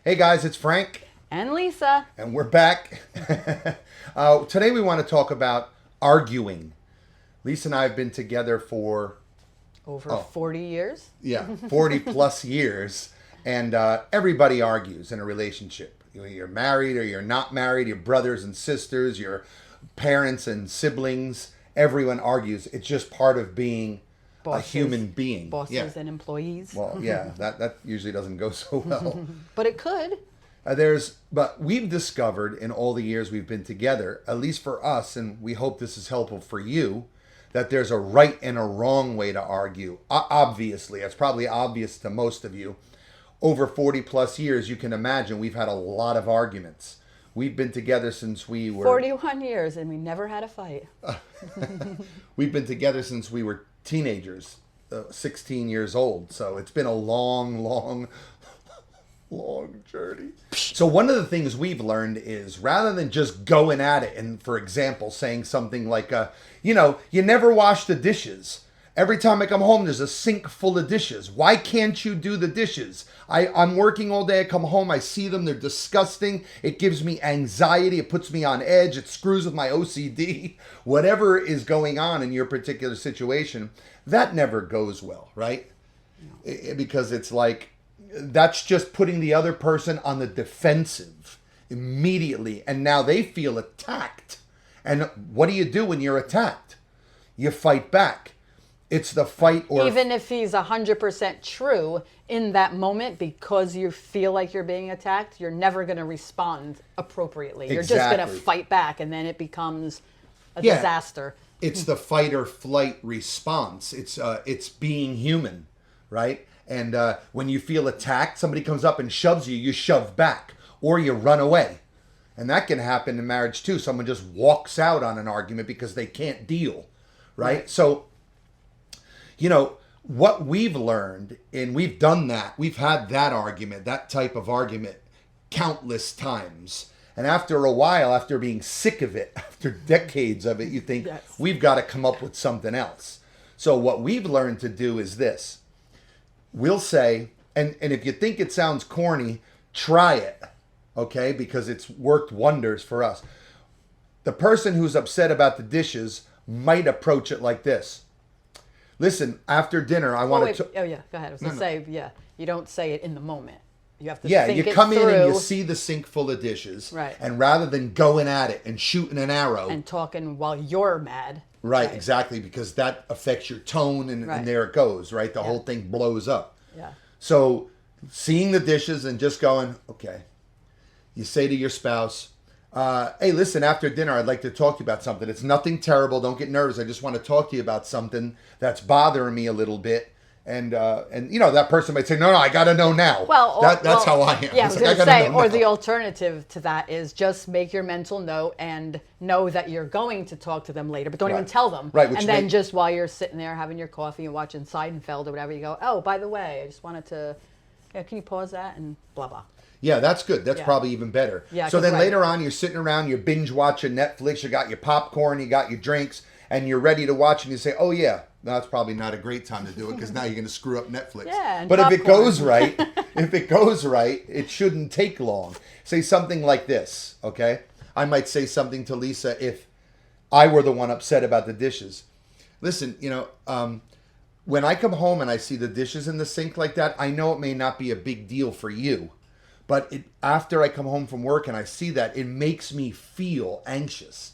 Hey guys, it's Frank. And Lisa. And we're back. Today we want to talk about arguing. Lisa and I have been together for... Over 40 years? Yeah, 40 plus years. And everybody argues in a relationship. You're married or you're not married, your brothers and sisters, your parents and siblings. Everyone argues. It's just part of being a human being. Bosses and employees. Well, yeah, that usually doesn't go so well. But it could. But we've discovered in all the years we've been together, at least for us, and we hope this is helpful for you, that there's a right and a wrong way to argue. Obviously, it's probably obvious to most of you. Over 40 plus years, you can imagine we've had a lot of arguments. We've been together since we were... 41 years and we never had a fight. We've been together since we were teenagers, 16 years old. So it's been a long journey. So one of the things we've learned is rather than just going at it and, for example, saying something like, you never wash the dishes. Every time I come home, there's a sink full of dishes. Why can't you do the dishes? I'm working all day. I come home. I see them. They're disgusting. It gives me anxiety. It puts me on edge. It screws with my OCD. Whatever is going on in your particular situation, that never goes well, right? Because it's like, that's just putting the other person on the defensive immediately. And now they feel attacked. And what do you do when you're attacked? You fight back. It's the fight or... Even if he's 100% true in that moment, because you feel like you're being attacked, you're never going to respond appropriately. You're just going to fight back, and then it becomes a disaster. It's the fight or flight response. It's being human, right? And when you feel attacked, somebody comes up and shoves you, you shove back, or you run away. And that can happen in marriage too. Someone just walks out on an argument because they can't deal, right? So... what we've learned, and we've done that, we've had that argument, that type of argument, countless times. And after a while, after being sick of it, after decades of it, you think, we've got to come up with something else. So what we've learned to do is this. We'll say, and if you think it sounds corny, try it, okay? Because it's worked wonders for us. The person who's upset about the dishes might approach it like this. Listen, after dinner, I want to... Oh, yeah, go ahead. I was going to say, you don't say it in the moment. You have to think it you come through. In and you see the sink full of dishes. Right. And rather than going at it and shooting an arrow... And talking while you're mad. Right, exactly, because that affects your tone, and there it goes, right? The whole thing blows up. Yeah. So, seeing the dishes and just going, okay. You say to your spouse... hey, listen, after dinner, I'd like to talk to you about something. It's nothing terrible. Don't get nervous. I just want to talk to you about something that's bothering me a little bit. And that person might say, no, I got to know now. Well, that's how I am. Yeah, I was going to say, or the alternative to that is just make your mental note and know that you're going to talk to them later, but don't even tell them. Right. And then just while you're sitting there having your coffee and watching Seinfeld or whatever, you go, oh, by the way, I just wanted to, can you pause that? And blah, blah. Yeah, that's good. That's probably even better. Yeah, so then later on, you're sitting around, you're binge watching Netflix, you got your popcorn, you got your drinks, and you're ready to watch, and you say, oh yeah, that's probably not a great time to do it because now you're going to screw up Netflix. Yeah, and but popcorn. if it goes right, it shouldn't take long. Say something like this, okay? I might say something to Lisa if I were the one upset about the dishes. Listen, when I come home and I see the dishes in the sink like that, I know it may not be a big deal for you. But after I come home from work and I see that, it makes me feel anxious.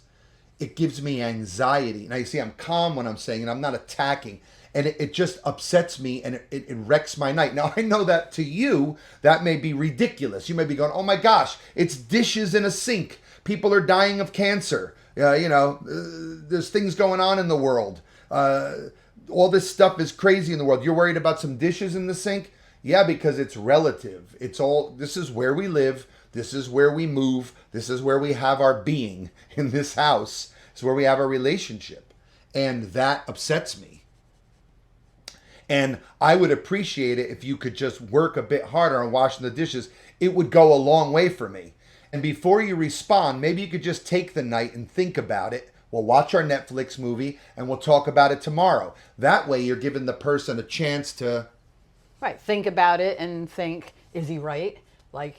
It gives me anxiety. Now, you see, I'm calm when I'm saying it. I'm not attacking. And it just upsets me and it wrecks my night. Now, I know that to you, that may be ridiculous. You may be going, oh my gosh, it's dishes in a sink. People are dying of cancer. There's things going on in the world. All this stuff is crazy in the world. You're worried about some dishes in the sink? Yeah, because it's relative. This is where we live. This is where we move. This is where we have our being in this house. It's where we have our relationship. And that upsets me. And I would appreciate it if you could just work a bit harder on washing the dishes. It would go a long way for me. And before you respond, maybe you could just take the night and think about it. We'll watch our Netflix movie and we'll talk about it tomorrow. That way you're giving the person a chance to... Right. Think about it and think, is he right? Like,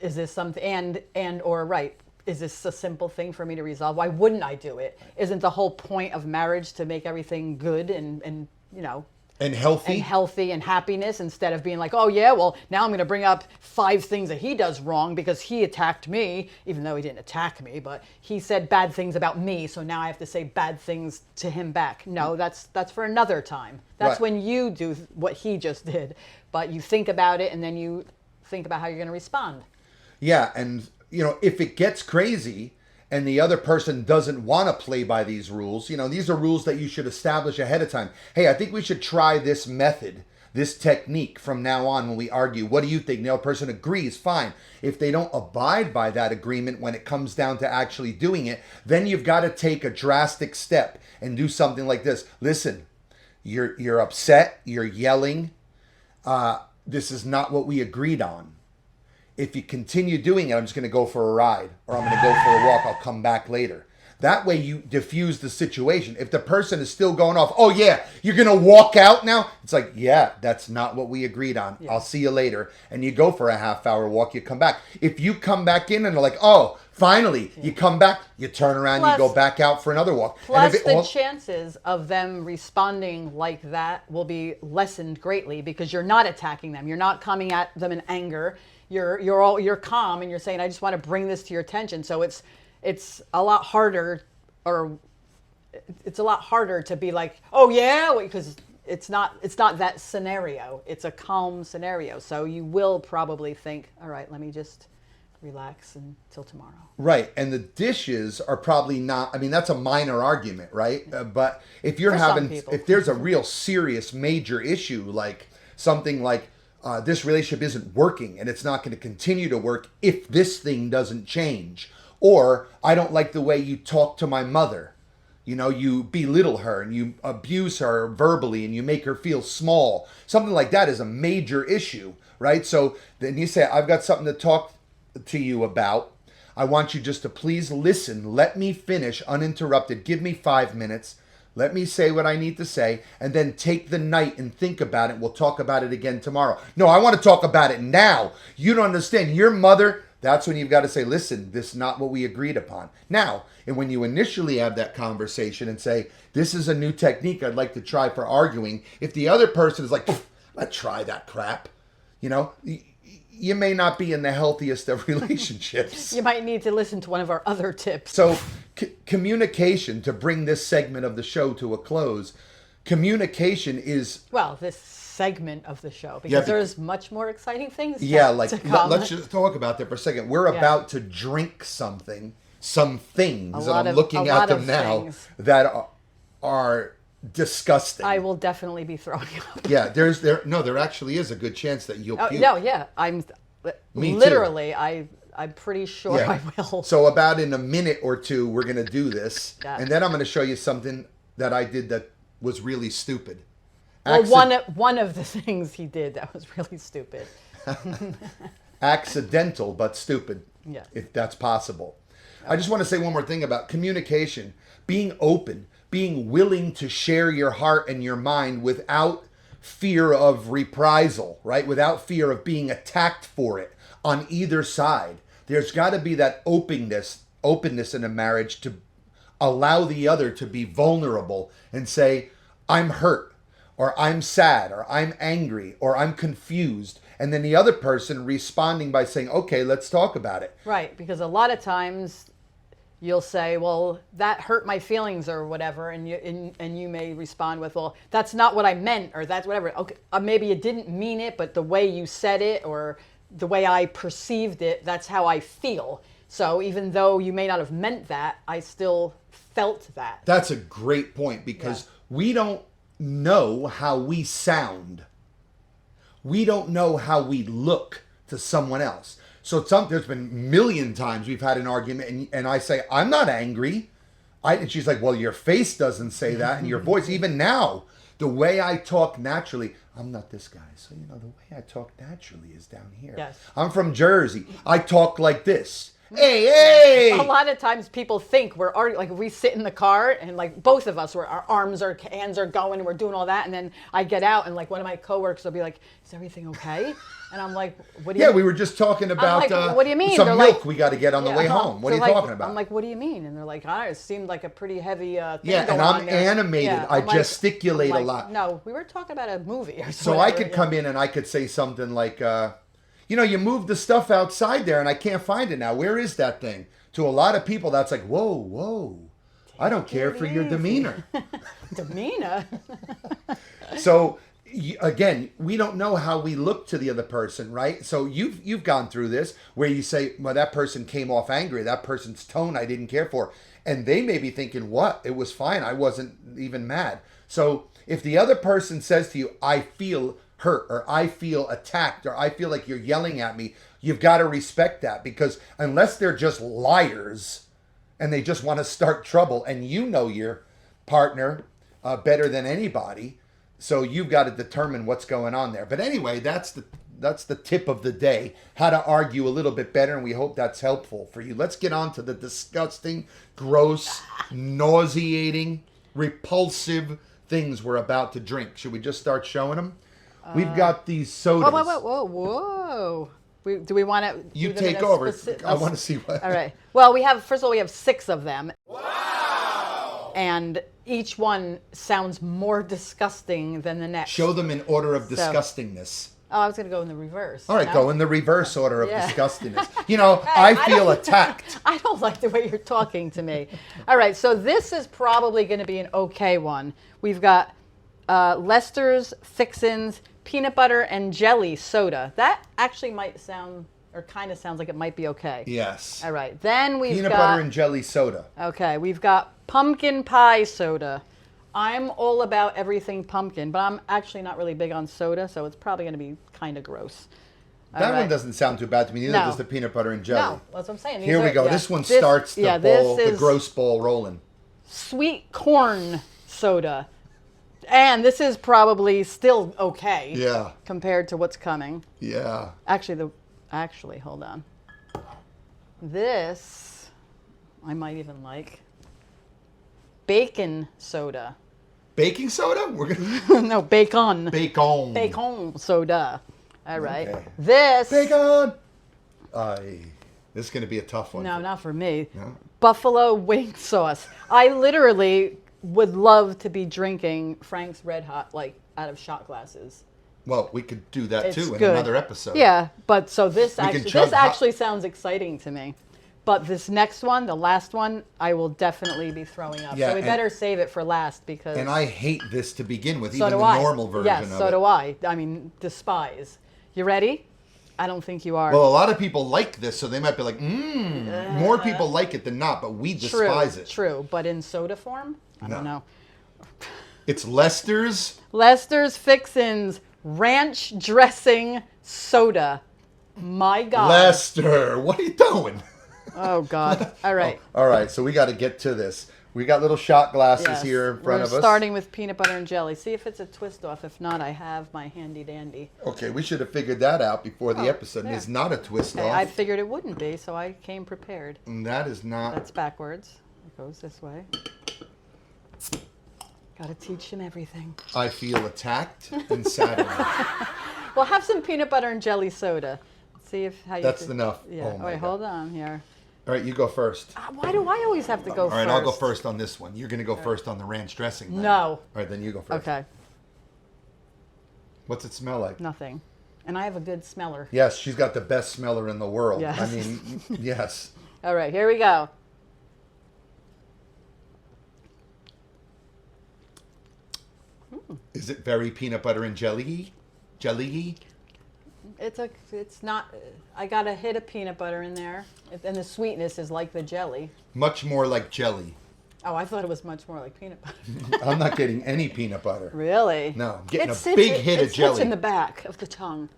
is this something, and or right, is this a simple thing for me to resolve? Why wouldn't I do it? Isn't the whole point of marriage to make everything good and and healthy and happiness, instead of being like, oh yeah, well now I'm going to bring up 5 things that he does wrong because he attacked me, even though he didn't attack me, but he said bad things about me, so now I have to say bad things to him back. No, that's for another time. That's Right. when you do what he just did. But you think about it, and then you think about how you're going to respond. Yeah, and if it gets crazy and the other person doesn't want to play by these rules, these are rules that you should establish ahead of time. Hey, I think we should try this method, this technique from now on when we argue. What do you think? The other person agrees, fine. If they don't abide by that agreement when it comes down to actually doing it, then you've got to take a drastic step and do something like this. Listen, you're upset, you're yelling. This is not what we agreed on. If you continue doing it, I'm just going to go for a ride, or I'm going to go for a walk. I'll come back later. That way you diffuse the situation. If the person is still going off, oh yeah, you're going to walk out now? It's like, yeah, that's not what we agreed on. Yeah. I'll see you later. And you go for a half-hour walk, you come back. If you come back in and they're like, oh, finally, you come back, you turn around, you go back out for another walk. Plus, the chances of them responding like that will be lessened greatly because you're not attacking them. You're not coming at them in anger. You're calm, and you're saying, I just want to bring this to your attention. So it's a lot harder, to be like, oh yeah, because it's not that scenario. It's a calm scenario. So you will probably think, all right, let me just relax until tomorrow. Right, and the dishes are probably not. I mean, that's a minor argument, right? But if if there's a real serious major issue, like something like this relationship isn't working and it's not going to continue to work if this thing doesn't change. Or I don't like the way you talk to my mother. You belittle her and you abuse her verbally and you make her feel small. Something like that is a major issue, right? So then you say, I've got something to talk to you about. I want you just to please listen. Let me finish uninterrupted. Give me 5 minutes. Let me say what I need to say, and then take the night and think about it. We'll talk about it again tomorrow. No, I want to talk about it now. You don't understand. Your mother, that's when you've got to say, listen, this is not what we agreed upon. Now, and when you initially have that conversation and say, this is a new technique I'd like to try for arguing, if the other person is like, let's try that crap, you may not be in the healthiest of relationships. You might need to listen to one of our other tips. So communication, to bring this segment of the show to a close, communication is... Well, this segment of the show, because there's much more exciting things to come. Let's just talk about that for a second. We're about to drink some things, and I'm looking at them now, that are disgusting. I will definitely be throwing up. Yeah, there actually is a good chance that you'll puke. No, yeah, I'm literally, I'm pretty sure I will. So about in a minute or two, we're going to do this, and then I'm going to show you something that I did that was really stupid. Well, one of the things he did that was really stupid. Accidental, but stupid. Yeah. If that's possible. Okay. I just want to say one more thing about communication. Being open, being willing to share your heart and your mind without fear of reprisal, right? Without fear of being attacked for it on either side. There's got to be that openness in a marriage to allow the other to be vulnerable and say, I'm hurt, or I'm sad, or I'm angry, or I'm confused. And then the other person responding by saying, okay, let's talk about it. Right, because a lot of times you'll say, well, that hurt my feelings or whatever, and you may respond with, well, that's not what I meant, or that's whatever. Okay, maybe you didn't mean it, but the way you said it or the way I perceived it, that's how I feel. So even though you may not have meant that, I still felt that. That's a great point, because we don't know how we sound. We don't know how we look to someone else. So there's been a million times we've had an argument and I say, I'm not angry. And she's like, well, your face doesn't say that, and your voice, even now, the way I talk naturally, I'm not this guy. So, the way I talk naturally is down here. Yes. I'm from Jersey. I talk like this. Hey! A lot of times people think we're already, like, if we sit in the car and, like, both of us, our hands are going and we're doing all that. And then I get out and, like, one of my coworkers will be like, is everything okay? And I'm like, what do you mean? We were just talking about like, what do you mean? some They're milk like, we got to get on the way home. What are you talking about? I'm like, what do you mean? And they're like, it seemed like a pretty heavy thing Yeah, going and I'm on there. animated. Yeah, I I'm like- gesticulate I'm a like, lot. No, we were talking about a movie or something. So I could come in and I could say something like, you moved the stuff outside there and I can't find it now. Where is that thing? To a lot of people, that's like, whoa. I don't care for your demeanor. Demeanor? So, again, we don't know how we look to the other person, right? So you've gone through this where you say, well, that person came off angry. That person's tone I didn't care for. And they may be thinking, what? It was fine. I wasn't even mad. So if the other person says to you, I feel hurt, or I feel attacked, or I feel like you're yelling at me, you've got to respect that, because unless they're just liars and they just want to start trouble, and you know your partner better than anybody, so you've got to determine what's going on there. But anyway, that's the tip of the day, how to argue a little bit better, and we hope that's helpful for you. Let's get on to the disgusting, gross, nauseating, repulsive things we're about to drink. Should we just start showing them? We've got these sodas. Whoa. Do we want to? You take over. I want to see what. All right. Well, first of all, we have 6 of them. Wow. And each one sounds more disgusting than the next. Show them in order of disgustingness. Oh, I was going to go in the reverse. All right, go in the reverse order of disgustiness. I feel attacked. I don't like the way you're talking to me. All right, so this is probably going to be an okay one. We've got Lester's Fixins Peanut Butter and Jelly Soda. That actually might sound, or kind of sounds like it might be okay. Yes. All right, then we've got... Peanut Butter and Jelly Soda. Okay, we've got Pumpkin Pie Soda. I'm all about everything pumpkin, but I'm actually not really big on soda, so it's probably going to be kind of gross. That one doesn't sound too bad to me. Neither does the peanut butter and jelly. No, that's what I'm saying. Here we go. This one starts the gross ball rolling. Sweet corn soda. And this is probably still okay. Yeah. Compared to what's coming. Yeah. Actually, hold on. This, I might even like. Bacon soda. Baking soda? We're gonna No, bacon. Bacon. Bacon soda. All right. Okay. This. Bacon. This is gonna be a tough one. No, not for me. No? Buffalo wing sauce. I literally would love to be drinking Frank's Red Hot, like, out of shot glasses. Well, we could do that It's too in good. another episode. Yeah, but so this chug actually sounds exciting to me. But this next one, the last one, I will definitely be throwing up. Yeah, so we better save it for last because... And I hate this to begin with, so even do the I. normal version yes, of it. so do I. I mean, despise. You ready? I don't think you are. Well, a lot of people like this, so they might be like, more people like it than not, but we despise it. True, but in soda form? I don't know. It's Lester's Fixins Ranch Dressing Soda. My God. Lester, what are you doing? Oh, God. All right. All right, so we got to get to this. We got little shot glasses here in front of us. We're starting with peanut butter and jelly. See if it's a twist off. If not, I have my handy dandy. Okay, we should have figured that out before the episode. Yeah. It's not a twist off. I figured it wouldn't be, so I came prepared. And that is not. That's backwards. It goes this way. Got to teach him everything. I feel attacked and saddened. Well, have some peanut butter and jelly soda. See how you. That's enough. Yeah. Oh my Wait, God. hold on here. All right, you go first. Why do I always have to go first? All right, I'll go first on this one. You're going to go first on the ranch dressing. Then. No. All right, then you go first. Okay. What's it smell like? Nothing. And I have a good smeller. Yes, she's got the best smeller in the world. Yes. I mean, yes. All right, here we go. Is it very peanut butter and jelly? Jelly? It's not. I got a hit of peanut butter in there, and the sweetness is like the jelly. Much more like jelly. Oh, I thought it was much more like peanut butter. I'm not getting any peanut butter. Really? No, I'm getting It a big hit of It jelly. sits in the back of the tongue.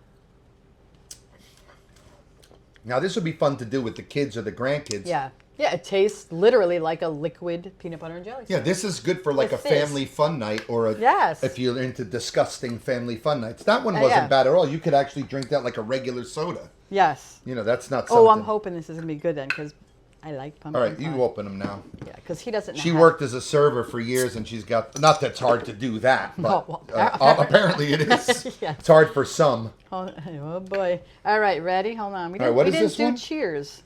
Now, this would be fun to do with the kids or the grandkids. Yeah. Yeah, it tastes literally like a liquid peanut butter and jelly. Yeah, this is good for like It a fizz. family fun night or a, Yes. if you're into disgusting family fun nights. That one wasn't yeah. bad at all. You could actually drink that like a regular soda. Yes. You know, that's not something. Oh, I'm hoping this is going to be good then, because I like pumpkin All right, pie. you open them now. Yeah, because he doesn't She have... worked as a server for years, and she's got... Not that it's hard to do that, but well, apparently it is. Yes. It's hard for some. Oh, boy. All right, ready? Hold on. We All right, what is didn't this do one? Cheers.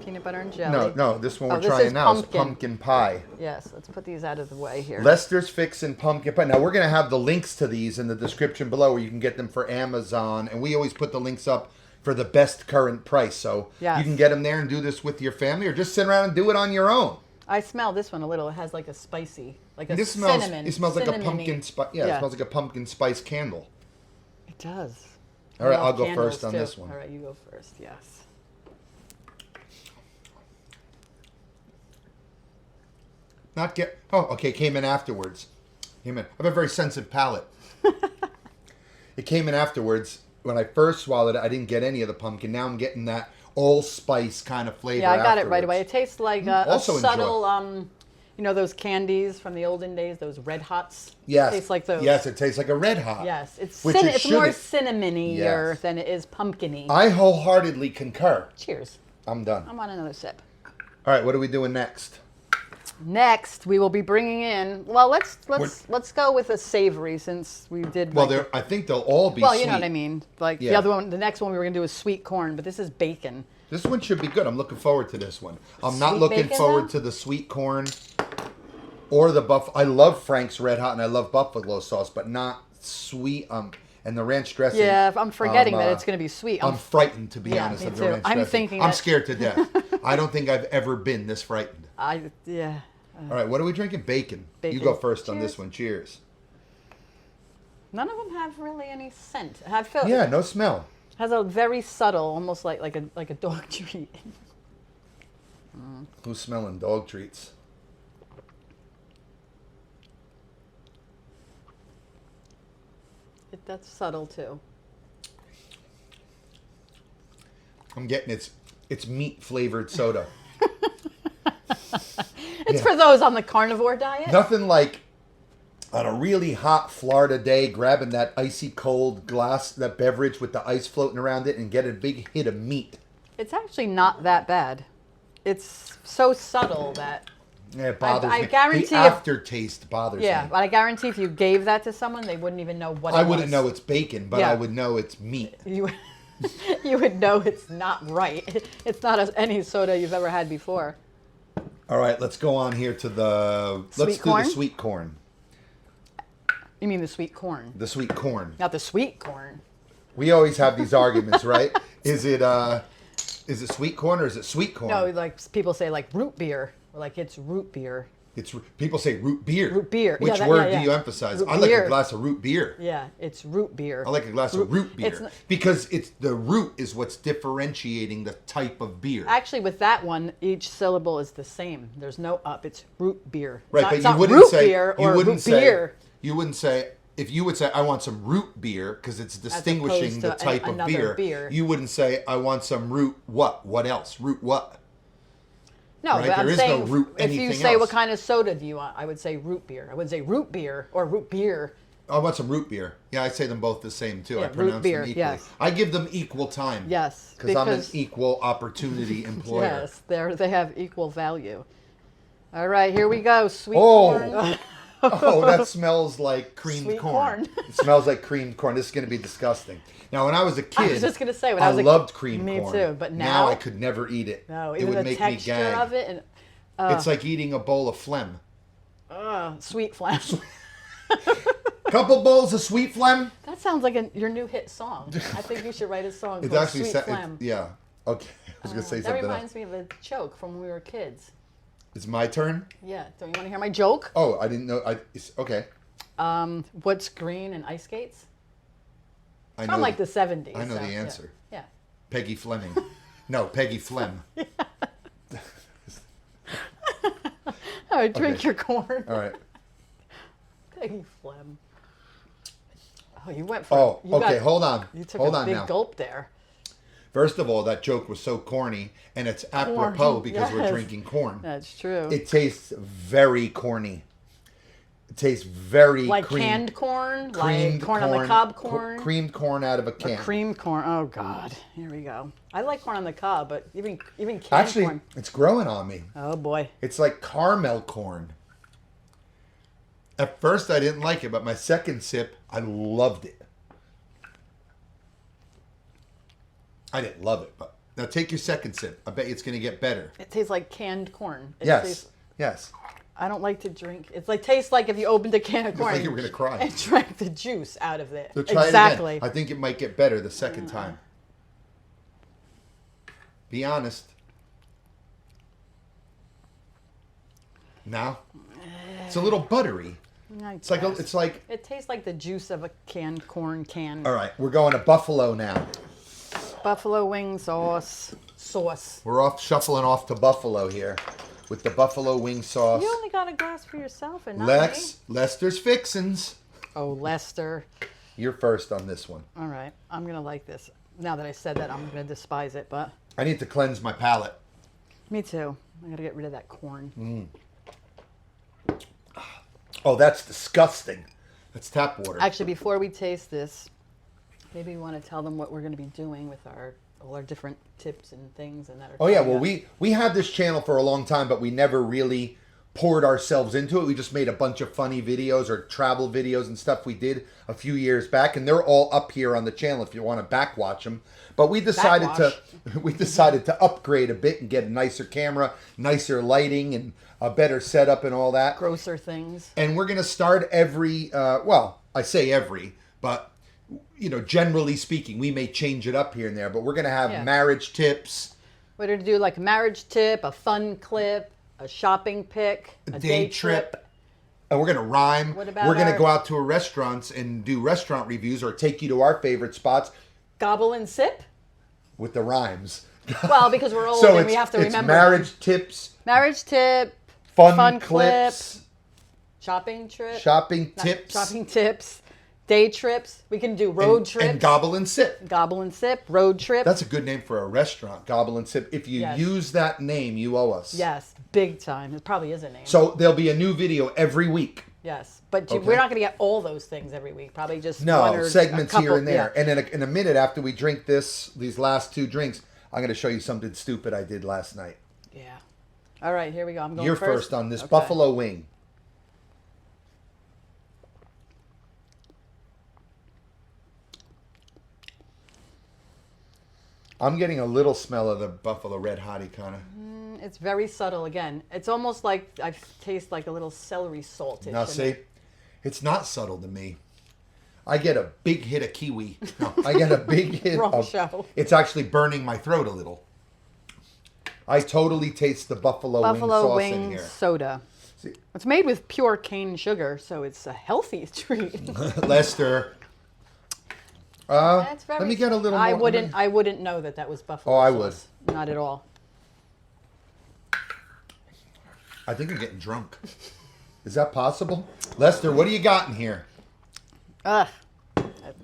Peanut butter and jelly. No, this one we're this trying is now is pumpkin. pumpkin pie. Yes, let's put these out of the way here. Lester's Fixin' Pumpkin Pie. Now, we're going to have the links to these in the description below where you can get them for Amazon. And we always put the links up for the best current price. So Yes. you can get them there and do this with your family or just sit around and do it on your own. I smell this one a little. It has like a spicy, like a This cinnamon. It smells like a cinnamony. pumpkin spice. Yeah, it smells like a pumpkin spice candle. It does. All right, I love I'll go candles, first on too. this one. All right, you go first. Yes. Came in afterwards. I have a very sensitive palate. It came in afterwards. When I first swallowed it, I didn't get any of the pumpkin. Now I'm getting that allspice kind of flavor. Yeah, I got afterwards. it right away. It tastes like a Also subtle, you know, those candies from the olden days, those Red Hots. Yes. It tastes like those. Yes, it tastes like a Red Hot. Yes, it's Which it it's more shouldn't. cinnamony-er Yes. than it is pumpkin-y. I wholeheartedly concur. Cheers. I'm done. I'm on another sip. All right, what are we doing next? Next, we will be bringing in. Well, let's go with a savory since we did. Well, I think they'll all be. Well, sweet. you know what I mean. Like Yeah. the other one, the next one we were gonna do is sweet corn, but this is bacon. This one should be good. I'm looking forward to this one. I'm not Sweet looking bacon, forward though? to the sweet corn or the buff. I love Frank's Red Hot and I love buffalo sauce, but not sweet. And the ranch dressing. Yeah, I'm forgetting that it's gonna be sweet. I'm frightened, to be Yeah, honest. me Of the too. ranch I'm dressing. thinking I'm that- scared to death. I don't think I've ever been this frightened. Yeah. All right, what are we drinking? Bacon. You Bacon. go first on this Cheers. one. Cheers. None of them have really any scent. I feel Yeah, no smell. has a very subtle, almost like a dog treat. Who's smelling dog treats? That's subtle too. I'm getting it's meat flavored soda. It's for those on the carnivore diet. Nothing like on a really hot Florida day, grabbing that icy cold glass, that beverage with the ice floating around it, and get a big hit of meat. It's actually not that bad. It's so subtle that. Yeah, it bothers I me. guarantee the if- aftertaste bothers Yeah, me. but I guarantee if you gave that to someone, they wouldn't even know what it I was. wouldn't know it's bacon, but Yeah. I would know it's meat. You, you would know it's not right. It's not any soda you've ever had before. All right, let's go on here to the let's do corn? the sweet corn. You mean the sweet corn, The sweet corn. not the sweet corn? We always have these arguments, right? Is it sweet corn or is it sweet corn? No, like people say like root beer, or like it's root beer. It's people say root beer. Root beer. Which Yeah, word yeah. do you emphasize? Root I like beer. a glass of root beer. Yeah, it's root beer. I like a glass of root beer it's not- because it's the root is what's differentiating the type of beer. Actually, with that one, each syllable is the same. There's no up. It's root beer. Right, It's but not you wouldn't root say beer or you wouldn't root say beer. you wouldn't say if you would say I want some root beer because it's distinguishing to the type of another beer, beer. You wouldn't say I want some root what? What else? Root what? No, Right, but I'm there is no saying root if you anything say else. what kind of soda do you want, I would say root beer. I wouldn't say root beer or root beer. I want some root beer. Yeah, I say them both the same too. Yeah, I root pronounce beer, them equally. yes. I give them equal time. Yes, Because I'm an because- equal opportunity employer. Yes, they have equal value. All right, here we go. Sweet Oh. corn. Oh, that smells like creamed Sweet corn. corn. It smells like creamed corn. This is going to be disgusting. Now, when I was a kid, I was just gonna say, when I was a loved creamed me corn. too, but now- I could never eat it. No, it even would the make me texture gag. of it and It's like eating a bowl of phlegm. sweet phlegm. Couple bowls of sweet phlegm. That sounds like your new hit song. I think you should write a song It called actually Sweet said, Phlegm. yeah. Okay, I was going to say That something reminds else. me of a joke from when we were kids. It's my turn. Yeah, don't you want to hear my joke? Oh, I didn't know. Okay, What's green and ice skates? I From know. like the 70s. I know so, the answer. Yeah. Peggy Fleming. No, Peggy Flem. All right, drink Okay. your corn. All right. Peggy Flem. Oh, you went for Oh, you okay. got- Hold on. You took Hold a on big now. gulp there. First of all, that joke was so corny, and it's apropos because we're yes. drinking corn. That's true. It tastes very corny. It tastes very like canned corn, like creamed corn on the cob corn. Creamed corn out of a can. Creamed corn. Oh God, here we go. I like corn on the cob, but even canned Actually, corn. it's growing on me. Oh boy. It's like caramel corn. At first, I didn't like it, but my second sip, I loved it. I didn't love it, but now take your second sip. I bet you it's going to get better. It tastes like canned corn. Yes. I don't like to drink. It's like tastes like if you opened a can of corn. Like you were going to cry. And drank the juice out of it. So try exactly. it again. I think it might get better the second time. Be honest. Now, it's a little buttery. It's like it tastes like the juice of a canned corn can. All right, we're going to buffalo now. Buffalo wing sauce. We're shuffling off to buffalo here with the buffalo wing sauce. You only got a glass for yourself and not me. Lester's fixins. Oh, Lester. You're first on this one. All right, I'm gonna like this. Now that I said that, I'm gonna despise it, but I need to cleanse my palate. me too. I gotta get rid of that corn. Oh, that's disgusting. That's tap water. Actually, before we taste this, maybe we want to tell them what we're going to be doing with all our different tips and things and that. Oh yeah, well we had this channel for a long time, but we never really poured ourselves into it. We just made a bunch of funny videos or travel videos and stuff we did a few years back, and they're all up here on the channel if you want to back watch them. But we decided to upgrade a bit and get a nicer camera, nicer lighting, and a better setup and all that. Grosser things. And we're going to start every, I say every, but, generally speaking, we may change it up here and there, but we're going to have marriage tips. We're going to do like a marriage tip, a fun clip, a shopping pick, a day trip. And we're going to rhyme. What about we're going to go out to restaurants and do restaurant reviews or take you to our favorite spots. Gobble and sip? With the rhymes. Well, because we're old So and we have to remember. Marriage tips. Marriage tip. Fun clips. Shopping trip. Shopping tips. Shopping tips. Day trips. We can do road trips. And gobble and sip. Gobble and sip. Road trip. That's a good name for a restaurant. Gobble and sip. If you use that name, you owe us. Yes. Big time. It probably is a name. So there'll be a new video every week. Yes. But we're not going to get all those things every week. Probably just no one or segments a couple, here and there. Yeah. And in a minute after we drink these last two drinks, I'm going to show you something stupid I did last night. Yeah. All right, here we go. I'm going You're first on this buffalo wing. I'm getting a little smell of the buffalo red hottie kind of. It's very subtle again. It's almost like I taste like a little celery salt. Now see, it's not subtle to me. I get a big hit of kiwi. No, I get a big hit of... show. It's actually burning my throat a little. I totally taste the buffalo wing sauce in here. Soda. See? It's made with pure cane sugar, so it's a healthy treat. Lester. Let me get a little more. I wouldn't know that was buffalo sauce. Oh, I would. Not at all. I think you're getting drunk. Is that possible? Lester, what do you got in here? Ugh.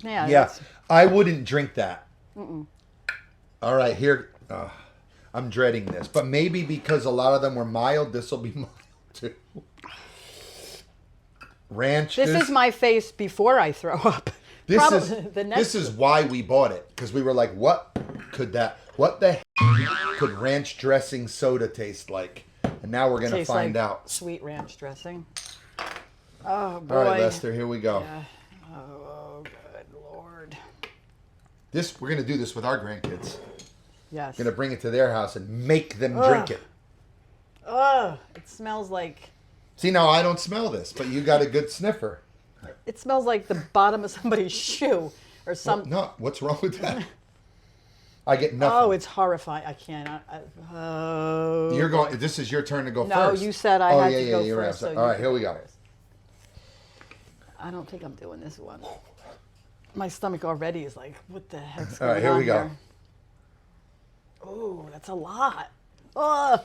Yeah. I wouldn't drink that. All right, here. I'm dreading this. But maybe because a lot of them were mild, this will be mild too. Ranch. This is my face before I throw up. This is why we bought it. Because we were like, what the heck could ranch dressing soda taste like? And now we're going to find out. Sweet ranch dressing. Oh, boy. All right, Lester, here we go. Yeah. Oh, good Lord. We're going to do this with our grandkids. Yes. We're going to bring it to their house and make them drink it. Ugh. It smells like... See, now I don't smell this, but you got a good sniffer. It smells like the bottom of somebody's shoe or something. No, what's wrong with that? I get nothing. Oh, it's horrifying. I can't. You're going. This is your turn to go first. No, you said I had to go first. So all right, here we go. I don't think I'm doing this one. My stomach already is like, what the heck's going on? All right, here we go. Oh, that's a lot. Oh.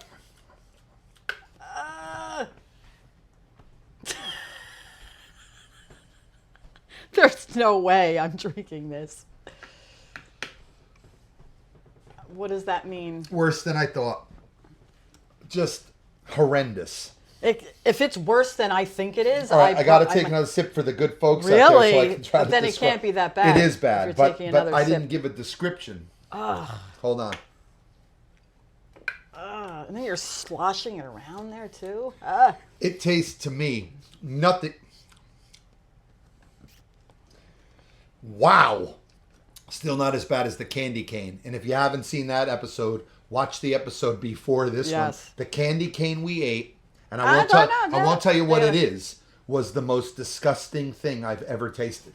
There's no way I'm drinking this. What does that mean? Worse than I thought. Just horrendous. If it's worse than I think it is, All right, I got to take another sip for the good folks out there really. so I can try But to then it describe. can't be that bad. It is bad, if you're taking but another I sip. didn't give a description. Hold on. And then you're sloshing it around there too. It tastes to me nothing. Wow. Still not as bad as the candy cane. And if you haven't seen that episode, watch the episode before this one. The candy cane we ate, and I won't tell you what it is, was the most disgusting thing I've ever tasted.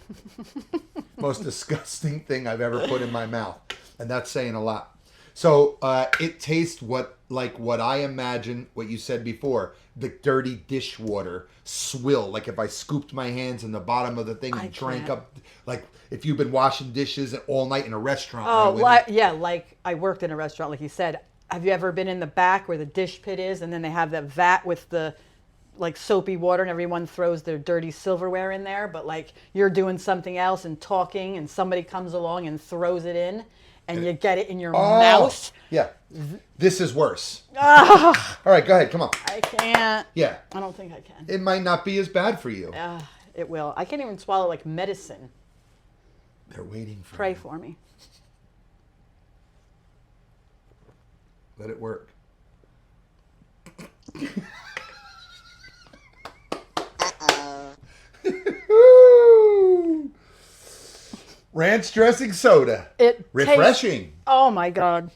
Most disgusting thing I've ever put in my mouth. And that's saying a lot. So it tastes what I imagine, what you said before, the dirty dishwater swill. Like if I scooped my hands in the bottom of the thing and drank up, like if you've been washing dishes all night in a restaurant. Oh, like I worked in a restaurant, like you said. Have you ever been in the back where the dish pit is, and then they have the vat with the like soapy water, and everyone throws their dirty silverware in there, but like you're doing something else and talking, and somebody comes along and throws it in, and you get it in your mouth. Yeah. This is worse. All right, go ahead. Come on. I can't. Yeah. I don't think I can. It might not be as bad for you. It will. I can't even swallow like medicine. They're waiting for Pray you. for me. Let it work. Ranch dressing soda. Refreshing. Oh my God.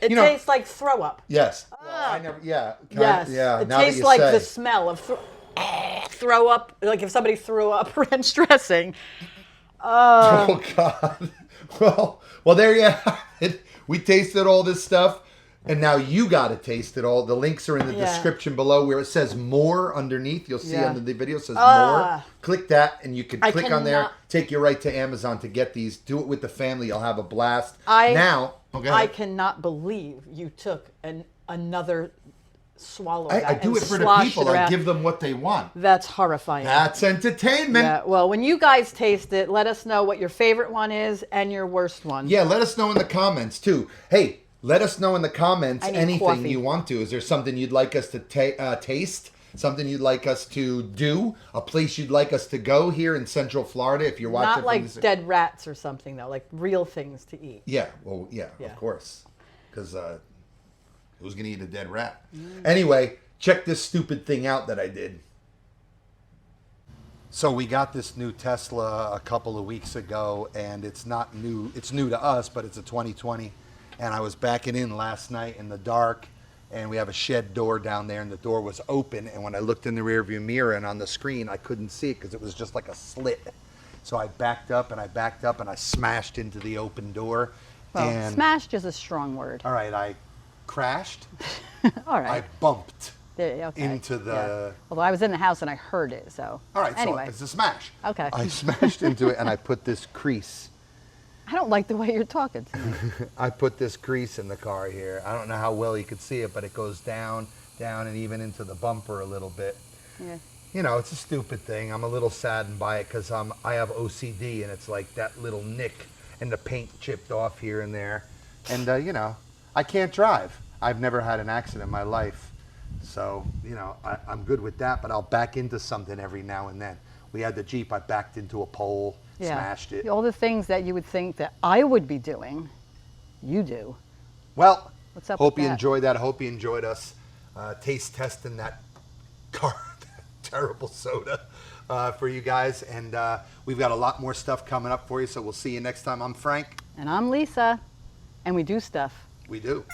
It tastes like throw up. Yes. Well, I never. Yeah. Yes. Yeah. It now tastes that you like say. the smell of throw up. Like if somebody threw up ranch dressing. Oh God. Well, there you have it. We tasted all this stuff, and now you got to taste it all. The links are in the description below where it says more underneath. You'll see under the video it says more. Click that, and you can click on there. Take you right to Amazon to get these. Do it with the family. You'll have a blast. I cannot believe you took another swallow. I do it for the people. I give them what they want. That's horrifying. That's entertainment. Yeah. Well, when you guys taste it, let us know what your favorite one is and your worst one. Yeah, let us know in the comments too. Hey, let us know in the comments anything coffee. you want to. Is there something you'd like us to taste? Something you'd like us to do? A place you'd like us to go here in Central Florida if you're watching? Not like dead rats or something though, like real things to eat. Yeah, well, yeah. Of course. Because who's going to eat a dead rat? Anyway, check this stupid thing out that I did. So we got this new Tesla a couple of weeks ago, and it's not new. It's new to us, but it's a 2020. And I was backing in last night in the dark, and we have a shed door down there, and the door was open. And when I looked in the rearview mirror and on the screen, I couldn't see it because it was just like a slit. So I backed up, and I smashed into the open door. Well, smashed is a strong word. All right, I crashed. All right. I bumped Okay. into the... Yeah. Although I was in the house and I heard it, so... All right, anyway. so it's a smash. Okay. I smashed into it, and I put this crease. I don't like the way you're talking to me. I put this crease in the car here. I don't know how well you could see it, but it goes down, and even into the bumper a little bit. Yeah. You know, it's a stupid thing. I'm a little saddened by it because I have OCD, and it's like that little nick and the paint chipped off here and there. And, you know, I can't drive. I've never had an accident in my life. So, you know, I'm good with that, but I'll back into something every now and then. We had the Jeep. I backed into a pole, smashed it. All the things that you would think that I would be doing, you do. Well, what's up hope with you that? enjoyed that. I hope you enjoyed us taste testing that terrible soda for you guys. And we've got a lot more stuff coming up for you, so we'll see you next time. I'm Frank. And I'm Lisa, and we do stuff. We do.